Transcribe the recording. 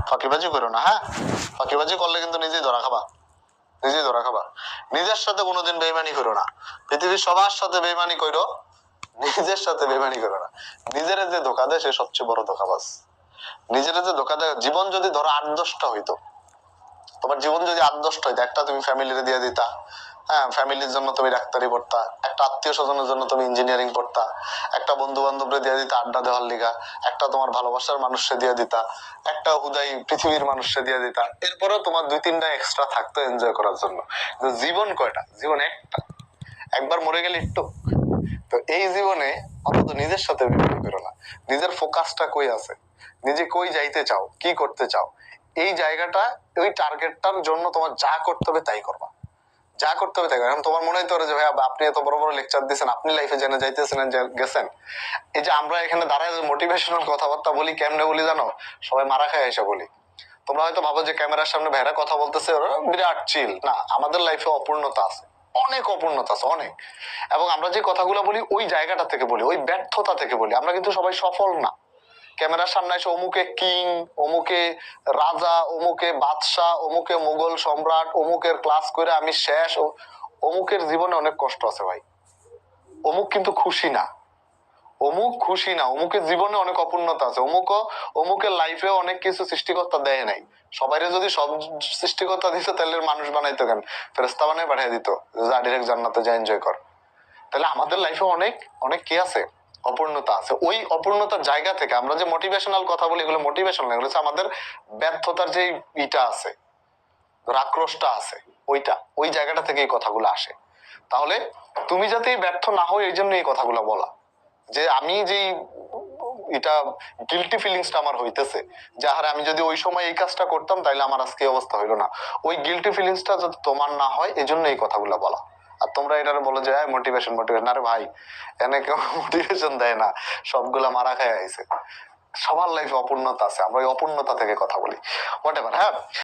ফাঁকিবাজি করো না, হ্যাঁ? ফাঁকিবাজি করলে কিন্তু নিজেই ধরা খাবা, নিজেই ধরা খাবা। নিজের সাথে কোনোদিন বেইমানি করো না। পৃথিবীর সবার সাথে বেইমানি করো, নিজের সাথে বেইমানি করো না। নিজের যে ধোকা দেয় সে সবচেয়ে বড় ধোকাবাজ। নিজের যে ধোকা দেয়, জীবন যদি ধরো 8-10টা হইতো, তোমার জীবন যদি 8-10টা হইতো, একটা তুমি ফ্যামিলিরে দিয়ে দিতা, হ্যাঁ, ফ্যামিলির জন্য তুমি ডাক্তারি পড়তা, একটা আত্মীয় স্বজনের জন্য তুমি ইঞ্জিনিয়ারিং পড়তা, একটা বন্ধু বান্ধবরে দিয়ে দিতা আড্ডা দেওয়ার লিগা, একটা তোমার ভালোবাসার মানুষকে দিয়ে দিতা, একটা হুদাই পৃথিবীর মানুষকে দিয়ে দিতা, এরপরেও তোমার 2-3টা এক্সট্রা থাকতো এনজয় করার জন্য। জীবন কয়টা? জীবন একটা, একবার মরে গেলে একটু। তো এই জীবনে অন্তত নিজের সাথে বেইমানি করো না। নিজের ফোকাসটা কই আছে, নিজে কই যাইতে চাও, কি করতে চাও, এই জায়গাটা, ওই টার্গেটটার জন্য তোমার যা করতে হবে তাই করবা, যা করতে হবে তাই করবা। এখন তোমার মনে হইতে পারে যে ভাই আপনি এত বড় বড় লেকচার দিচ্ছেন, আপনি লাইফে জেনে যাইতেছেন, গেছেন। এই যে আমরা এখানে দাঁড়ায় মোটিভেশনাল কথাবার্তা বলি, কেমনে বলি জানো? সবাই মারা খায় এসে বলি। তোমরা হয়তো ভাবো যে ক্যামেরার সামনে ভাইরা কথা বলতেছে ওরা বিরাট চিল, না, আমাদের লাইফে অপূর্ণতা আছে, অনেক অপূর্ণতা আছে, অনেক। এবং আমরা যে কথাগুলো বলি ওই জায়গাটা থেকে বলি, ওই ব্যর্থতা থেকে বলি। আমরা কিন্তু সবাই সফল না। ক্যামেরার সামনে এসে অমুকে কিং, অমুকে রাজা, অমুকে বাদশাহ, অমুকে মুঘল সম্রাট, অমুকের ক্লাস করে আমি শেষ, অমুকের জীবনে অনেক কষ্ট আছে ভাই। অমুক কিন্তু খুশি না, অমুক খুশি না, অমুকের জীবনে অনেক অপূর্ণতা আছে, অমুকের লাইফে অনেক কিছু সৃষ্টিকর্তা দেয় নাই। সবাইরে যদি সব সৃষ্টিকর্তা দিত তাহলে মানুষ বানাইতো কেন? ফেরেশতা বানাই পাঠিয়ে দিত, যা ডিরেক্ট জান্নাতে যা এনজয় কর। তাহলে আমাদের লাইফে অনেক অনেক কি আছে? অপূর্ণতা আছে। ওই অপূর্ণতার জায়গা থেকে আমরা যে মোটিভেশনাল কথা বলি, এগুলো মোটিভেশনাল, এগুলো হচ্ছে আমাদের ব্যর্থতার যে ইটা আছে, আক্রোশটা আছে, ওইটা, ওই জায়গাটা থেকে এই কথাগুলো আসে। তাহলে তুমি যাতে ব্যর্থ না হও এই জন্য এই কথাগুলো বলা, যে আমি যেই এটা গিল্টি ফিলিংসটা আমার হইতেছে, যে আরে আমি যদি ওই সময় এই কাজটা করতাম তাহলে আমার আজকে অবস্থা হইলো না, ওই গিল্টি ফিলিংসটা যাতে তোমার না হয় এই জন্য এই কথাগুলো বলা। আর তোমরা এটারে বলো যে মোটিভেশন মোটিভেশন, আরে ভাই এনে কেউ মোটিভেশন দেয় না, সবগুলা মারা খায় আইছে। সবার লাইফে অপূর্ণতা আছে, আমরা ওই অপূর্ণতা থেকে কথা বলি, হোয়াট এভার, হ্যাঁ।